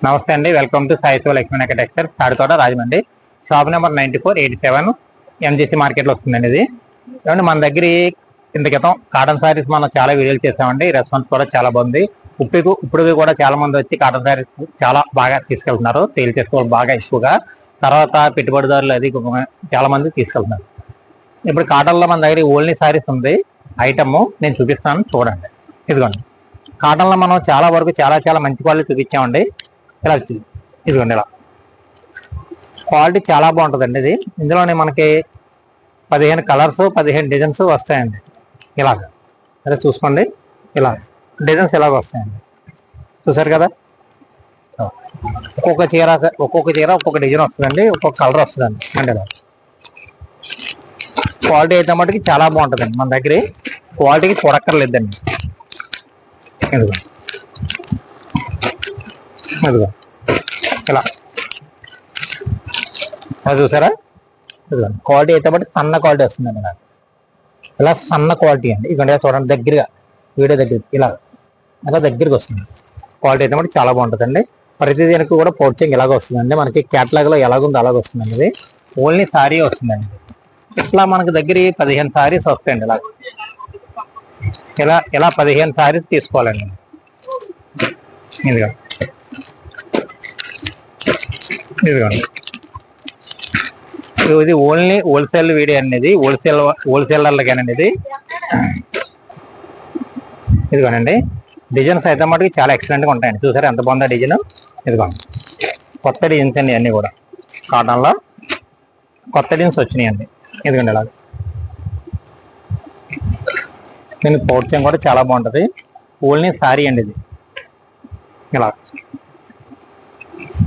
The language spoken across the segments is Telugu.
నమస్తే అండి, welcome to Sai Lakshmi textiles, Tadikota, Rajahmundry. Shop number 9487 MGC మార్కెట్లో వస్తుందండి. ఇది ఏమంటే మన దగ్గర ఇంత క్రితం కాటన్ శారీస్ మనం చాలా వీడియోలు చేసామండి. రెస్పాన్స్ కూడా చాలా బాగుంది. ఇప్పుడు కూడా చాలా మంది వచ్చి కాటన్ శారీస్ చాలా బాగా తీసుకెళ్తున్నారు. సేల్ చేసుకోవాలి బాగా ఎక్కువగా. తర్వాత పెట్టుబడిదారులు అది చాలా మంది తీసుకెళ్తున్నారు. ఇప్పుడు కాటన్లో మన దగ్గర ఓన్లీ శారీస్ ఉంది. ఐటమ్ నేను చూపిస్తాను, చూడండి. ఇదిగోండి, కాటన్లో మనం చాలా వరకు చాలా మంచి క్వాలిటీ చూపించామండి. ఇలా వచ్చింది, ఇదిగోండి. ఇలా క్వాలిటీ చాలా బాగుంటుందండి. ఇది ఇందులోనే మనకి 15 కలర్స్ 15 డిజైన్స్ వస్తాయండి. ఇలాగ అదే చూసుకోండి, ఇలా డిజైన్స్ ఇలాగ వస్తాయండి. చూసారు కదా, ఒక్కొక్క చీర ఒక్కొక్క డిజైన్ వస్తుందండి, ఒక్కొక్క కలర్ వస్తుందండి. అంటే ఇలా క్వాలిటీ అయితే మటుకి చాలా బాగుంటుందండి. మన దగ్గర క్వాలిటీకి చూడక్కర్లేదండి. ఇదిగో ఇదిగో ఇలా అది చూసారా, ఇదిగో క్వాలిటీ అయితే బట్టి సన్న క్వాలిటీ వస్తుందండి. నాకు ఇలా సన్న క్వాలిటీ అండి. ఇక చూడండి, దగ్గరగా వీడియో దగ్గర ఇలా దగ్గరికి వస్తుంది. క్వాలిటీ అయితే మట్టి చాలా బాగుంటుందండి. ప్రతి దీనికి కూడా పౌచింగ్ ఇలాగ వస్తుందండి. మనకి క్యాటలాగ్లో ఎలాగుందో అలాగ వస్తుందండి. ఇది ఓన్లీ శారీ వస్తుందండి. ఇట్లా మనకి దగ్గర 15 శారీస్ వస్తాయండి. ఇలా 15 శారీస్ తీసుకోవాలండి. ఇదిగోండి, ఇది ఓన్లీ హోల్సేల్ వీడియో అనేది, హోల్సేలర్లకేనండి ఇది. ఇదిగోనండి, డిజైన్స్ అయితే మటుకు చాలా ఎక్సలెంట్గా ఉంటాయండి. చూసారా ఎంత బాగుందా డిజైన్. ఇదిగోండి, కొత్త డిజైన్స్ అండి అన్నీ కూడా. కాటన్లో కొత్త డిజైన్స్ వచ్చినాయండి. ఇదిగోండి, ఇలా దీనికి పౌచింగ్ కూడా చాలా బాగుంటుంది. ఓన్లీ శారీ అండి ఇది. ఇలా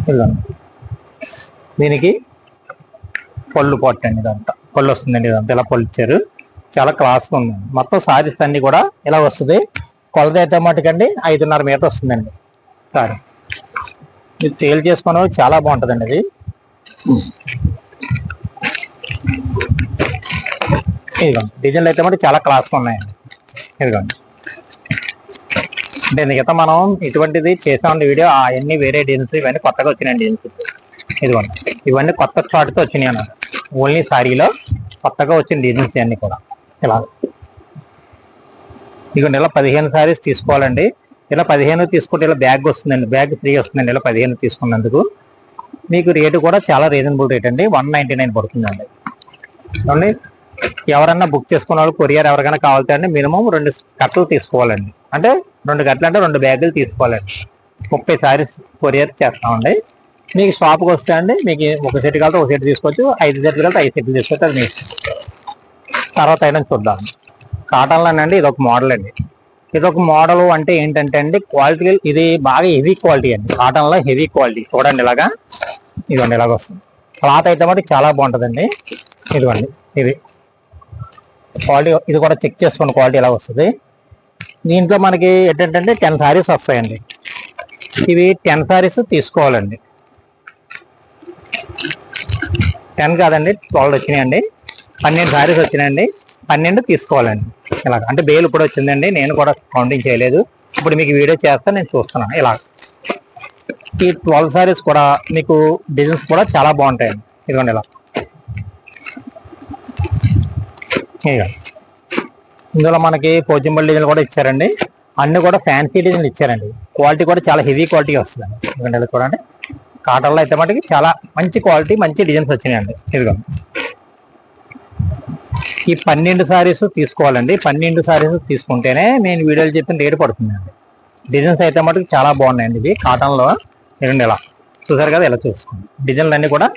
ఇదిగోండి, దీనికి పళ్ళు పొట్టండి. ఇదంతా పళ్ళు వస్తుందండి. ఇదంతా ఇలా పళ్ళు ఇచ్చారు, చాలా క్లాస్గా ఉందండి. మొత్తం శారీస్ అన్ని కూడా ఇలా వస్తుంది. కొలత అయితే మటుకండి 5.5 మీటర్ వస్తుందండి సారీ. ఇది సేల్ చేసుకునే చాలా బాగుంటుందండి. ఇది ఇదిగోండి, డిజైన్లు అయితే మటుకు చాలా క్లాస్గా ఉన్నాయండి. ఇదిగోండి, అంటే ఎందుకంటే మనం ఇటువంటిది చేసామండి వీడియో. అవన్నీ వేరే డిజైన్స్, ఇవన్నీ కొత్తగా వచ్చినాయండి డిజైన్స్. ఇదిగోండి, ఇవన్నీ కొత్త చార్ట్తో వచ్చినాయి అన్నమాట. ఓన్లీ శారీలో కొత్తగా వచ్చిన డిజైన్స్ అన్నీ కూడా ఇలా. ఇదిగోండి, ఇలా 15 శారీస్ తీసుకోవాలండి. ఇలా 15 తీసుకుంటే ఇలా బ్యాగ్ వస్తుందండి. బ్యాగ్ ఫ్రీ వస్తుందండి. ఇలా 15 తీసుకున్నందుకు మీకు రేటు కూడా చాలా రీజనబుల్ రేట్ అండి. 199 పడుతుందండి. చూడండి, ఎవరన్నా బుక్ చేసుకున్న వాళ్ళు కొరియర్ ఎవరికైనా కావాలంటే అండి మినిమం 2 కట్టలు తీసుకోవాలండి. అంటే 2 కట్టలు అంటే 2 బ్యాగులు తీసుకోవాలండి. 30 శారీస్ కొరియర్ చేస్తామండి. మీకు షాప్కి వస్తే అండి మీకు ఒక సెట్ కలితే ఒక సెట్ తీసుకోవచ్చు, 5 సెట్లు కలితే 5 సెట్లు తీసుకోవచ్చు. అది మీకు తర్వాత అయినా చూద్దాం. కాటన్లోనండి ఇది ఒక మోడల్ అండి. ఇది ఒక మోడల్ అంటే ఏంటంటే అండి, క్వాలిటీ ఇది బాగా హెవీ క్వాలిటీ అండి. కాటన్లో హెవీ క్వాలిటీ చూడండి. ఇలాగా ఇదిగోండి, ఇలాగ వస్తుంది. క్లాత్ అయితే మటుకు చాలా బాగుంటుందండి. ఇదిగోండి, ఇది క్వాలిటీ. ఇది కూడా చెక్ చేసుకోండి, క్వాలిటీ ఎలా వస్తుంది. దీంట్లో మనకి ఏంటంటే 10 శారీస్ వస్తాయండి. ఇవి 10 శారీస్ తీసుకోవాలండి. 10 కాదండి, 12 వచ్చినాయండి. 12 శారీస్ వచ్చినాయండి. 12 తీసుకోవాలండి. ఇలాగ అంటే బేలు ఇప్పుడు వచ్చిందండి. నేను కూడా కౌంటింగ్ చేయలేదు. ఇప్పుడు మీకు వీడియో చేస్తా, నేను చూస్తున్నాను. ఇలా ఈ 12 శారీస్ కూడా మీకు డిజైన్స్ కూడా చాలా బాగుంటాయండి. ఇదిగోండి, ఇలా ఇందులో మనకి పోచింబల్ డిజైన్లు కూడా ఇచ్చారండి. అన్ని కూడా ఫ్యాన్సీ డిజైన్లు ఇచ్చారండి. క్వాలిటీ కూడా చాలా హెవీ క్వాలిటీ వస్తుందండి. ఎందుకంటే ఇలా చూడండి, కాటన్లో అయితే మటుకి చాలా మంచి క్వాలిటీ, మంచి డిజైన్స్ వచ్చినాయండి. ఇదిగోండి, ఈ 12 శారీస్ తీసుకోవాలండి. 12 శారీస్ తీసుకుంటేనే నేను వీడియోలు చెప్పిన రేటు పడుతుందండి. డిజైన్స్ అయితే మటుకు చాలా బాగున్నాయండి. ఇది కాటన్లో. ఇదిగోండి, ఇలా చూసారు కదా, ఇలా చూసుకోండి. డిజైన్లు అన్నీ కూడా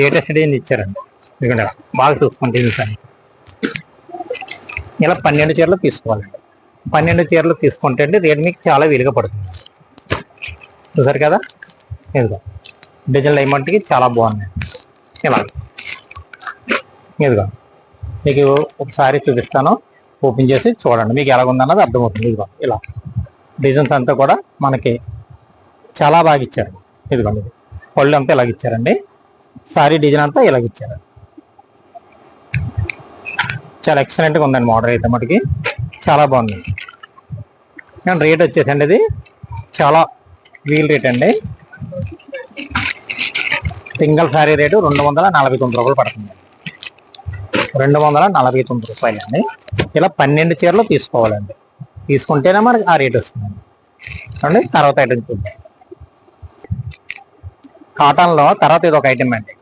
లేటెస్ట్ డిజైన్ ఇచ్చారండి. ఇదిగోండి, ఇలా బాగా చూసుకోండి. డిజైన్స్ అన్ని ఇలా 12 చీరలు తీసుకోవాలండి. 12 చీరలు తీసుకుంటే అండి రేట్ మీకు చాలా విలుగా పడుతుంది. చూసారు కదా, ఇదిగో డిజైన్లు అయ్యమంటికి చాలా బాగున్నాయి. ఇలా ఇదిగో మీకు ఒకసారి చూపిస్తాను, ఓపెన్ చేసి చూడండి, మీకు ఎలాగుందన్నది అర్థమవుతుంది. ఇదిగో ఇలా డిజైన్స్ అంతా కూడా మనకి చాలా బాగా ఇచ్చారు. ఇదిగోండి, పళ్ళు అంతా ఇలాగ ఇచ్చారండి. సారీ డిజైన్ అంతా ఇలాగ ఇచ్చారు. చాలా ఎక్సలెంట్గా ఉందండి. మోడల్ అయితే మటుకి చాలా బాగుంది. కానీ రేట్ వచ్చేసండి ఇది చాలా వీల్ రేట్ అండి, సింగిల్ శారీ రేటు 249 రూపాయలు పడుతుంది. 249 రూపాయలు అండి. ఇలా 12 చీరలు తీసుకోవాలండి, తీసుకుంటేనే మనకి ఆ రేట్ వస్తుందండి. అండి తర్వాత ఐటమ్ చూద్దాం. కాటన్లో తర్వాత ఇది ఒక ఐటమ్ అండి.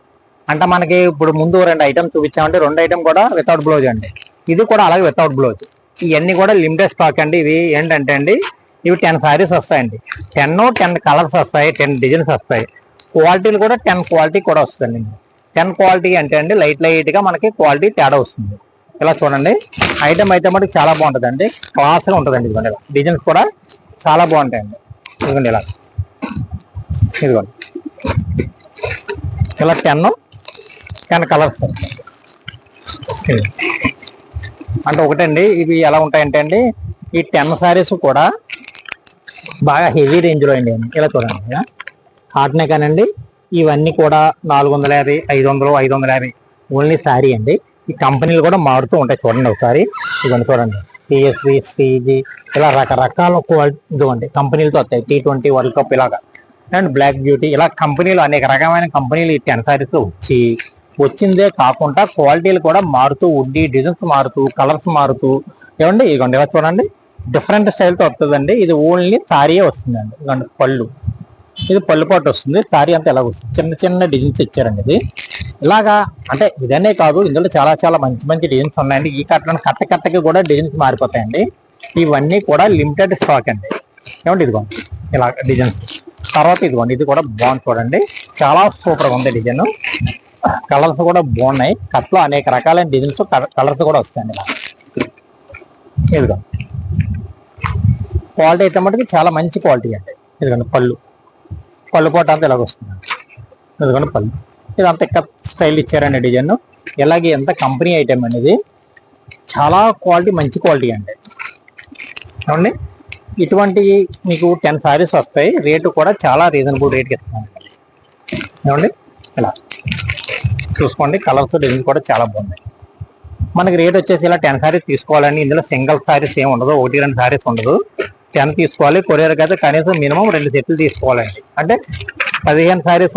అంటే మనకి ఇప్పుడు ముందు 2 ఐటమ్ చూపించామంటే 2 ఐటమ్ కూడా వితౌట్ బ్లౌజ్ అండి, ఇది కూడా అలాగే వితౌట్ బ్లౌజ్. ఇవన్నీ కూడా లిమిటెడ్ స్టాక్ అండి. ఇవి ఏంటంటే అండి, ఇవి 10 శారీస్ వస్తాయండి. 10 కలర్స్ వస్తాయి, 10 డిజైన్స్ వస్తాయి. క్వాలిటీలు కూడా 10 క్వాలిటీ కూడా వస్తుంది. 10 క్వాలిటీ అంటే అండి లైట్ గా మనకి క్వాలిటీ తేడా వస్తుంది. ఇలా చూడండి, ఐటమ్ అయితే మనకి చాలా బాగుంటుందండి, క్లాస్గా ఉంటుందండి. ఇదిగోండి ఇలా డిజైన్స్ కూడా చాలా బాగుంటాయండి. ఇదిగోండి ఇలా, ఇదిగోండి ఇలా 10 కలర్స్ అంటే ఒకటండి. ఇవి ఎలా ఉంటాయంటే అండి, ఈ 10 శారీస్ కూడా బాగా హెవీ రేంజ్లో అండి. ఇలా చూడండి, కాటనే కానండి, ఇవన్నీ కూడా 450, 500, 550 ఓన్లీ శారీ అండి. ఈ కంపెనీలు కూడా మారుతూ ఉంటాయి. చూడండి ఒకసారి, ఇవన్నీ చూడండి, టీఎస్వి, స్టీజీ, ఇలా రకరకాల క్వాలిటీ ఇదిగోండి కంపెనీలతో వస్తాయి. T20, వరల్డ్ కప్ ఇలాగా, అండ్ బ్లాక్ బ్యూటీ, ఇలా కంపెనీలు అనేక రకమైన కంపెనీలు ఈ 10 శారీస్ వచ్చిందే కాకుండా క్వాలిటీలు కూడా మారుతూ ఉండి, డిజైన్స్ మారుతూ, కలర్స్ మారుతూ, ఏమండి ఇదిగోండి ఇలా చూడండి, డిఫరెంట్ స్టైల్తో వస్తుందండి. ఇది ఓన్లీ శారీయే వస్తుందండి. ఇదిగోండి పళ్ళు, ఇది పళ్ళు పాటు వస్తుంది. శారీ అంతా ఎలా వస్తుంది, చిన్న చిన్న డిజైన్స్ ఇచ్చారండి. ఇది ఇలాగా అంటే ఇదనే కాదు, ఇందులో చాలా చాలా మంచి మంచి డిజైన్స్ ఉన్నాయండి. ఈ కట్టకి కూడా డిజైన్స్ మారిపోతాయండి. ఇవన్నీ కూడా లిమిటెడ్ స్టాక్ అండి. ఏమండి ఇదిగోండి ఇలా డిజైన్స్. తర్వాత ఇదిగోండి, ఇది కూడా బాగుంది చూడండి, చాలా సూపర్గా ఉంది డిజైన్. కలర్స్ కూడా బాగున్నాయి. కట్లో అనేక రకాలైన డిజైన్స్, కలర్స్ కూడా వస్తాయండి. ఇలా ఇదిగో క్వాలిటీ అయితే మటుకు చాలా మంచి క్వాలిటీ అండి. ఇదిగోండి పళ్ళు పాటు అంతా ఇలాగ వస్తుంది. ఇదిగోండి పళ్ళు, ఇదంతా ఇంకా స్టైల్ ఇచ్చారండి డిజైన్. ఇలాగే ఎంత కంపెనీ ఐటమ్ అనేది, చాలా క్వాలిటీ, మంచి క్వాలిటీ అండి. ఏమండి ఇటువంటి మీకు 10 శారీస్ వస్తాయి. రేటు కూడా చాలా రీజనబుల్ రేట్కి ఇస్తున్నాను. ఏమండి ఇలా చూసుకోండి, కలర్స్ డిజైన్స్ కూడా చాలా బాగున్నాయి. మనకి రేట్ వచ్చేసి ఇలా 10 శారీస్ తీసుకోవాలండి. ఇందులో సింగిల్ శారీస్ ఏమి ఉండదు, 1-2 శారీస్ ఉండదు. 10 తీసుకోవాలి. కొరియర్కి అయితే కనీసం మినిమం 2 సెట్లు తీసుకోవాలండి. అంటే 15 శారీస్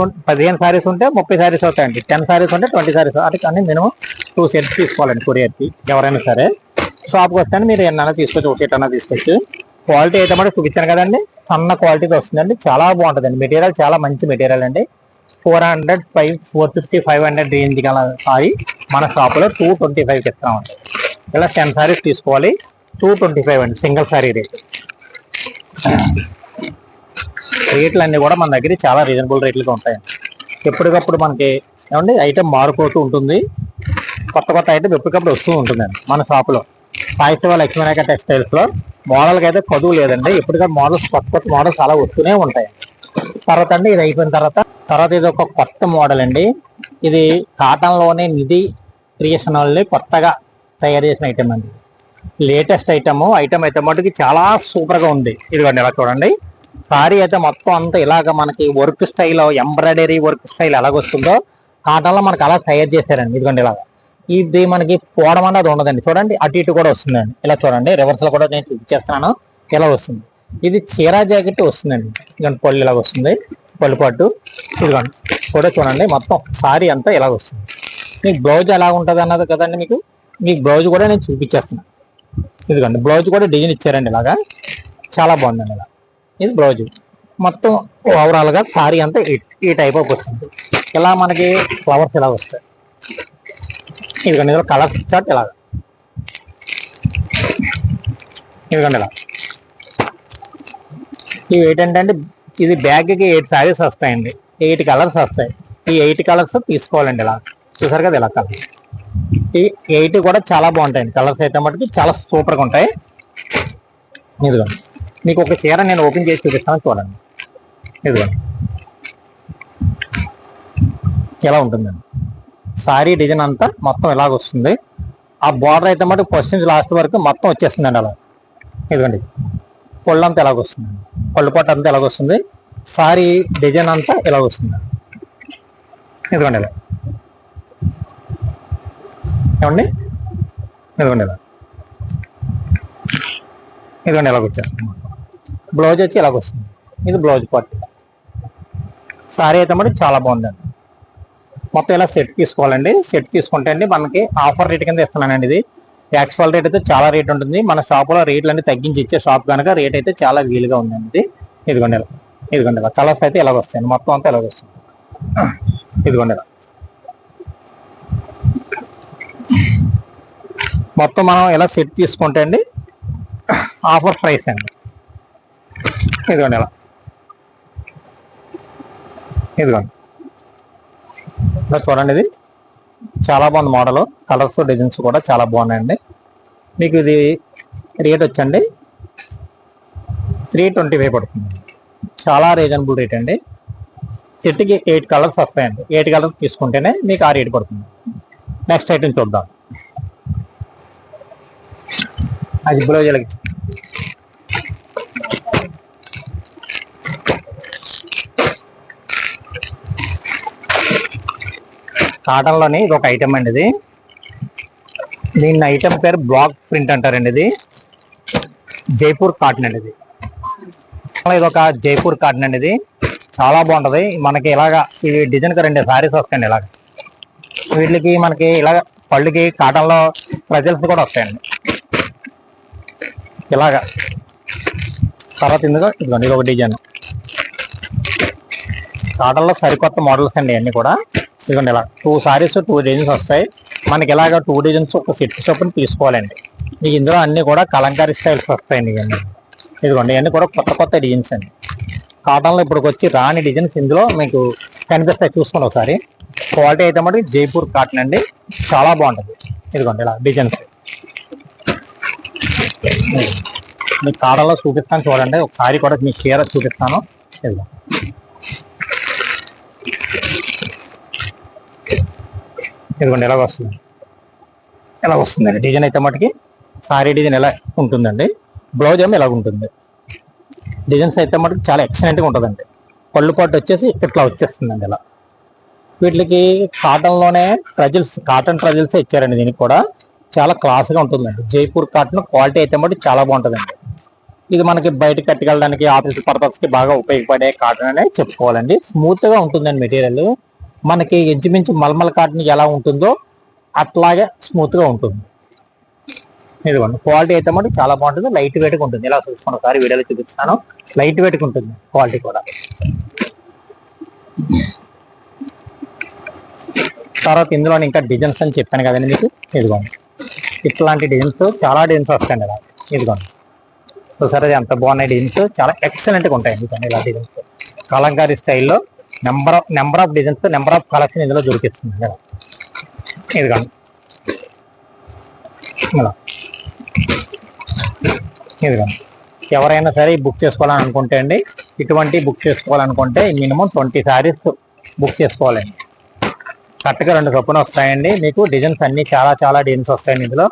ఉంటే 30 శారీస్ అవుతాయండి. 10 శారీస్ ఉంటే 20 శారీస్, అంటే కానీ మినిమం 2 సెట్స్ తీసుకోవాలండి కొరియర్కి. ఎవరైనా సరే షాప్కి వస్తే మీరు ఎన్నైనా తీసుకోవచ్చు, 1 సెట్ అన్నా తీసుకోవచ్చు. క్వాలిటీ అయితే మరి చూపించాను కదండి, సన్న క్వాలిటీతో వస్తుందండి. చాలా బాగుంటుందండి. మెటీరియల్ చాలా మంచి మెటీరియల్ అండి. 400, 450, 500 రేంజ్ గల సారీ మన షాపులో 225 ఇస్తామండి. ఇలా 10 శారీస్ తీసుకోవాలి, 225 అండి సింగిల్ శారీ రేట్. రేట్లు అన్నీ కూడా మన దగ్గర చాలా రీజనబుల్ రేట్లుగా ఉంటాయండి. ఎప్పటికప్పుడు మనకి ఏమండి ఐటమ్ మారిపోతూ ఉంటుంది. కొత్త ఐటమ్ ఎప్పటికప్పుడు వస్తూ ఉంటుందండి మన షాపులో. సాయి శివ లక్ష్మీనాయక టెక్స్టైల్స్లో మోడల్కి అయితే కొదువు లేదండి. ఎప్పటికప్పుడు మోడల్స్, కొత్త మోడల్స్ అలా వస్తూనే ఉంటాయి. తర్వాత అండి ఇది అయిపోయిన తర్వాత ఇది ఒక కొత్త మోడల్ అండి. ఇది కాటన్లోనే నిధి క్రియేషన్ వాళ్ళని కొత్తగా తయారు చేసిన ఐటమ్ అండి. లేటెస్ట్ ఐటమ్ అయితే మటుకి చాలా సూపర్గా ఉంది. ఇదిగోండి ఇలా చూడండి, సారీ అయితే మొత్తం అంతా ఇలాగ మనకి work style, embroidery work style ఎలాగొస్తుందో కాటన్లో మనకి అలా తయారు చేశారండి. ఇదిగోండి ఇలాగా, ఇది మనకి పోవడం అనేది ఉండదండి. చూడండి అటు ఇటు కూడా వస్తుందండి. ఇలా చూడండి, రివర్స్లో కూడా నేను చూపించేస్తున్నాను, ఇలా వస్తుంది. ఇది చీరా జాకెట్ వస్తుందండి. ఇదిగోండి పళ్ళు ఇలాగ వస్తుంది, పళ్ళు పట్టు. ఇదిగోండి కూడా చూడండి, మొత్తం సారీ అంతా ఇలాగ వస్తుంది. మీకు బ్లౌజ్ ఎలా ఉంటుంది అన్నది కదండి, మీకు బ్లౌజ్ కూడా నేను చూపించేస్తున్నాను. ఇదిగోండి బ్లౌజ్ కూడా డిజైన్ ఇచ్చారండి, ఇలాగా చాలా బాగుందండి. ఇలా ఇది బ్లౌజ్. మొత్తం ఓవరాల్గా సారీ అంతా ఈ టైప్ ఆఫ్ వస్తుంది. ఇలా మనకి ఫ్లవర్స్ ఇలా వస్తాయి. ఇదిగోండి ఇలా కలర్స్ చార్ట్ ఇలాగా, ఇదిగోండి ఇలా. ఇవి ఏంటంటే ఇది బ్యాగ్కి 8 శారీస్ వస్తాయండి, 8 కలర్స్ వస్తాయి. ఈ 8 కలర్స్ తీసుకోవాలండి. ఇలా చూసారు కదా, ఇలా కలర్. ఈ 8 కూడా చాలా బాగుంటాయండి. కలర్స్ అయితే మటుకు చాలా సూపర్గా ఉంటాయి. ఇదిగోండి మీకు ఒక చీర నేను ఓపెన్ చేసి చూపిస్తాను, చూడండి. ఇదిగోండి ఎలా ఉంటుందండి సారీ డిజైన్ అంతా మొత్తం ఇలాగ వస్తుంది. ఆ బార్డర్ అయితే మటుకు ఫస్ట్ నుంచి లాస్ట్ వరకు మొత్తం వచ్చేస్తుందండి అలా. ఇదిగోండి పళ్ళు అంతా ఎలాగ వస్తుందండి, పళ్ళు పట్టు అంతా ఎలాగ వస్తుంది. సారీ డిజైన్ అంతా ఇలాగ వస్తుంది. ఇదిగోండి ఇలా, ఏమండి ఇదిగోండి ఇలా, ఇదిగోండి ఇలాగ వచ్చేస్తుంది. బ్లౌజ్ వచ్చి ఇలాగ వస్తుంది. ఇది బ్లౌజ్ పార్ట్. సారీ అయితే మరి చాలా బాగుందండి. మొత్తం ఇలా సెట్ తీసుకోవాలండి. సెట్ తీసుకుంటే అండి మనకి ఆఫర్ రేట్ కింద ఇస్తున్నానండి. ఇది యాక్చువల్ రేట్ అయితే చాలా రేట్ ఉంటుంది. మన షాపులో రేట్లు అన్ని తగ్గించి ఇచ్చే షాప్ కనుక రేట్ అయితే చాలా వీలుగా ఉందండి. ఇదిగోండి ఇలా, ఇదిగోండి ఇలా కలర్స్ అయితే ఇలాగ వస్తాయండి. మొత్తం అంతా ఇలాగ వస్తుంది. ఇదిగోండి ఇలా మొత్తం మనం ఇలా సెట్ తీసుకుంటే అండి ఆఫర్ ప్రైస్ అండి. ఇదిగోండి ఇలా, ఇదిగోండి ఇలా చూడండి. ఇది చాలా బాగుంది మోడల్. కలర్స్ డిజైన్స్ కూడా చాలా బాగున్నాయండి. మీకు ఇది రేట్ వచ్చండి 325 పడుతుంది. చాలా రీజనబుల్ రేట్ అండి. సెట్కి 8 కలర్స్ వస్తాయండి. 8 కలర్స్ తీసుకుంటేనే మీకు ఆ రేట్ పడుతుంది. నెక్స్ట్ ఐటమ్ చూద్దాం. అది బ్లౌజ్ ఎలా కాటన్లోని ఇది ఒక ఐటమ్ అండి. ఇది దీని ఐటమ్ పేరు బ్లాక్ ప్రింట్ అంటారండి. ఇది జైపూర్ కాటన్ అండి. ఇది ఒక జైపూర్ కాటన్ అండి. ఇది చాలా బాగుంటది. మనకి ఇలాగా ఈ డిజైన్కి 2 సారీస్ వస్తాయండి. ఇలాగ వీటికి మనకి ఇలాగ పళ్ళుకి కాటన్లో ప్రజల్స్ కూడా వస్తాయండి. ఇలాగా తర్వాత ఇదిగోండి ఇది ఒక డిజైన్. కాటన్లో సరికొత్త మోడల్స్ అండి అన్నీ కూడా. ఇదిగోండి ఇలా 2 సారీస్ 2 డిజైన్స్ వస్తాయి. మనకి ఇలాగ 2 డిజైన్స్ ఒక సెట్ చొప్పున తీసుకోవాలండి. మీకు ఇందులో అన్ని కూడా కలంకారీ స్టైల్స్ వస్తాయండి. ఇవన్నీ ఇదిగోండి ఇవన్నీ కూడా కొత్త కొత్త డిజైన్స్ అండి. కాటన్లో ఇప్పుడు వచ్చి రాని డిజైన్స్ ఇందులో మీకు కనిపిస్తాయి. చూసుకోండి ఒకసారి. క్వాలిటీ అయితే మటుకు జైపూర్ కాటన్ అండి. చాలా బాగుంటుంది. ఇదిగోండి ఇలా డిజైన్స్ మీకు కాటన్లో చూపిస్తాను చూడండి. ఒకసారి కూడా మీకు చీర చూపిస్తాను. ఇదిగోండి ఎలా వస్తుంది, ఎలా వస్తుందండి డిజైన్ అయితే మటుకి. సారీ డిజైన్ ఎలా ఉంటుందండి. బ్లౌజ్ ఏమో ఎలా ఉంటుంది. డిజైన్స్ అయితే మటుకు చాలా ఎక్సలెంట్గా ఉంటుందండి. పళ్ళు పాటు వచ్చేసి ఇట్లా వచ్చేస్తుందండి. ఇలా వీటికి కాటన్లోనే ట్రజిల్స్, కాటన్ ట్రజిల్స్ ఇచ్చారండి. దీనికి కూడా చాలా క్లాస్గా ఉంటుందండి. జైపూర్ కాటన్ క్వాలిటీ అయితే మటుకు చాలా బాగుంటుందండి. ఇది మనకి బయట కట్టుకెళ్ళడానికి ఆఫీస్ పర్పస్కి బాగా ఉపయోగపడే కాటన్ అనే చెప్పుకోవాలండి. స్మూత్గా ఉంటుందండి మెటీరియల్. మనకి ఇంచుమించు మల్మల్ కాటన్ ఎలా ఉంటుందో అట్లాగే స్మూత్గా ఉంటుంది. ఇదిగోండి క్వాలిటీ అయితే మటుకు చాలా బాగుంటుంది. లైట్ వెయిట్గా ఉంటుంది. ఇలా చూసుకున్న ఒకసారి వీడియోలో చూపిస్తాను. లైట్ వెయిట్గా ఉంటుంది క్వాలిటీ కూడా. తర్వాత ఇందులో ఇంకా డిజైన్స్ అని చెప్పాను కదండి మీకు. ఇదిగోండి ఇట్లాంటి డిజైన్స్ చాలా డిజైన్స్ వస్తాయండి. ఇలా ఇదిగోండి సరే ఎంత బాగున్నాయి డిజైన్స్. చాలా ఎక్సలెంట్గా ఉంటాయి. ఎందుకంటే ఇలా డిజైన్స్ కలంకారీ స్టైల్లో number of designs, number of collection ఇందులో దొరికిస్తుంది. ఇలా ఇదిగోండి ఇలా ఇదిగోండి ఎవరైనా సరే బుక్ చేసుకోవాలని అనుకుంటే అండి, ఇటువంటి బుక్ చేసుకోవాలనుకుంటే మినిమం 20 సారీస్ బుక్ చేసుకోవాలండి. కరెక్ట్గా 2 చొప్పున వస్తాయండి. మీకు డిజైన్స్ అన్ని చాలా చాలా డిజైన్స్ వస్తాయండి. ఇందులో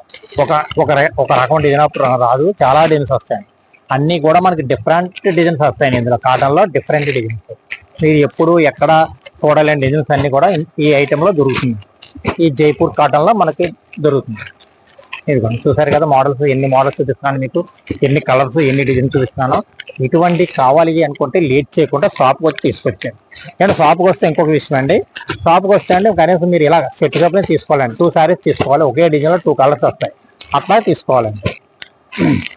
ఒక రకం డిజైన్ రాదు. చాలా డిజైన్స్ వస్తాయండి. అన్నీ కూడా మనకి డిఫరెంట్ డిజైన్స్ వస్తాయండి. ఇందులో కాటన్లో డిఫరెంట్ డిజైన్స్ మీరు ఎప్పుడు ఎక్కడ చూడలేని డిజైన్స్ అన్ని కూడా ఈ ఐటెంలో దొరుకుతుంది. ఈ జైపూర్ కాటన్లో మనకి దొరుకుతుంది. ఇదిగోండి చూసారు కదా మోడల్స్. ఎన్ని మోడల్స్ చూపిస్తున్నాను మీకు, ఎన్ని కలర్స్, ఎన్ని డిజైన్స్ చూపిస్తున్నాను. ఇటువంటి కావాలి అనుకుంటే లేట్ చేయకుండా షాప్కి వచ్చి తీసుకొచ్చాను. అంటే షాప్కి వస్తే ఇంకొక విషయం అండి. షాప్కి వస్తే అండి కనీసం మీరు ఇలా సెట్ షాప్లో తీసుకోవాలండి. 2 సారీస్ తీసుకోవాలి. ఒకే డిజైన్లో 2 కలర్స్ వస్తాయి. అట్లా తీసుకోవాలండి.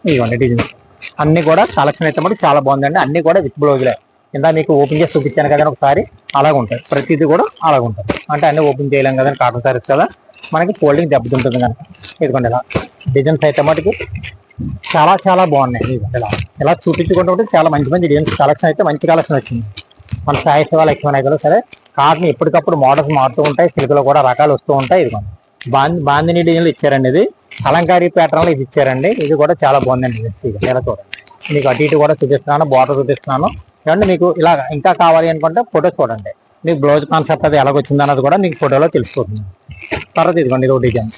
ఇదిగోండి డిజైన్స్ అన్నీ కూడా కలెక్షన్ అయితే మటుకు చాలా బాగుందండి. అన్నీ కూడా విత్ బ్లౌజ్లే. ఇందా మీకు ఓపెన్ చేసి చూపించాను కదండి ఒకసారి. అలాగ ఉంటాయి. ప్రతిదీ కూడా అలాగ ఉంటుంది. అంటే అన్నీ ఓపెన్ చేయలేం కదండి, కాటన్ సారీస్ కదా, మనకి ఫోల్డింగ్ దెబ్బతింటుంది కనుక. ఇదిగోండి ఇలా డిజైన్స్ అయితే మటుకు చాలా చాలా బాగున్నాయి. ఇలా ఇలా చూపించుకుంటూ చాలా మంచి మంచి డిజైన్స్ కలెక్షన్ అయితే మంచి కలెక్షన్ వచ్చింది. మన సాయి శివ లక్ష్మణ్ అయితే సరే కాటన్ ఎప్పటికప్పుడు మోడల్స్ మారుతూ ఉంటాయి. సిల్క్లో కూడా రకాలు వస్తూ ఉంటాయి. ఇదిగోండి బాందిని డిజైన్లు ఇచ్చారండి. ఇది కలంకారీ ప్యాటర్న్లో ఇది ఇచ్చారండి. ఇది కూడా చాలా బాగుందండి. ఇలా చూడండి మీకు అటు ఇటు కూడా చూపిస్తున్నాను, బార్డర్ చూపిస్తున్నాను. ఏమంటే మీకు ఇలా ఇంకా కావాలి అనుకుంటే ఫోటో చూడండి. మీకు బ్లౌజ్ కాన్సెప్ట్ అది ఎలాగొచ్చింది అన్నది కూడా మీకు ఫోటోలో తెలిసిపోతుంది. తర్వాత ఇదిగోండి ఇది ఒక డిజైన్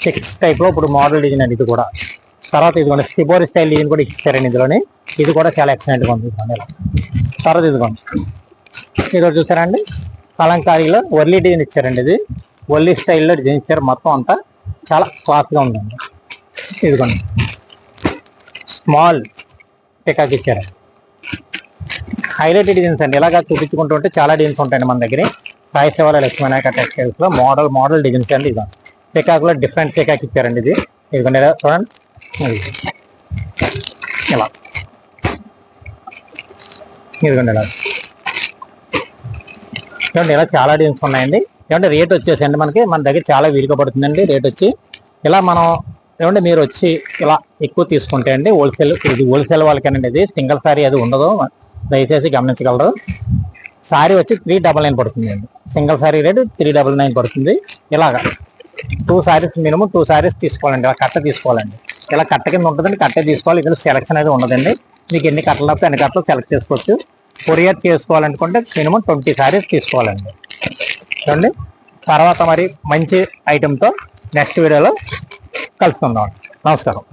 చెక్స్ టైప్లో ఇప్పుడు మోడల్ డిజైన్ అండి ఇది కూడా. తర్వాత ఇదిగోండి సిబోరి స్టైల్ డిజైన్ కూడా ఇచ్చారండి ఇందులోని. ఇది కూడా చాలా ఎక్సలెంట్గా ఉంది. తర్వాత ఇదిగోండి ఇది చూసారండి కలంకారీలో వర్లీ డిజైన్ ఇచ్చారండి. ఇది వర్లీ స్టైల్లో డిజైన్ ఇచ్చారు. మొత్తం అంతా చాలా క్లాస్గా ఉందండి. ఇదిగోండి స్మాల్ పికాక్ ఇచ్చారండి. హైలైటెడ్ డిజైన్స్ అండి. ఇలాగా చూపించుకుంటూ ఉంటే చాలా డిజైన్స్ ఉంటాయండి మన దగ్గర. సాయి సేవల లక్ష్మీనాయక టెక్స్టైల్స్ లో మోడల్ డిజైన్స్ అండి. ఇది పికాక్ లో డిఫరెంట్ పికాక్ ఇచ్చారండి. ఇది ఇదిగోండి చూడండి, ఇలా ఇదిగోండి ఇలా చూడండి, ఇలా చాలా డిజైన్స్ ఉన్నాయండి. ఏమంటే రేట్ వచ్చేసండి మనకి మన దగ్గర చాలా వీలుగా పడుతుందండి. రేట్ వచ్చి ఇలా మనం ఏమంటే మీరు వచ్చి ఇలా ఎక్కువ తీసుకుంటే అండి ఇది హోల్సేల్ వాళ్ళకేనండి. ఇది సింగిల్ సారీ అది ఉండదు, దయచేసి గమనించగలరు. సారీ వచ్చి 399 పడుతుంది అండి. సింగిల్ సారీ రేటు 399 పడుతుంది. ఇలాగా 2 సారీస్ మినిమం 2 సారీస్ తీసుకోవాలండి. ఇలా కట్ట తీసుకోవాలండి. ఇలా కట్ట కింద ఉంటుందండి, కట్టే తీసుకోవాలి. ఇక్కడ సెలక్షన్ అయితే ఉండదండి. మీకు ఎన్ని కట్టలు వస్తే అన్ని కట్టలు సెలెక్ట్ చేసుకోవచ్చు. కొరియర్ చేసుకోవాలనుకుంటే మినిమం 20 సారీస్ తీసుకోవాలండి. చూడండి, తర్వాత మరి మంచి ఐటెంతో నెక్స్ట్ వీడియోలో కలుసుకుందాం. నమస్కారం.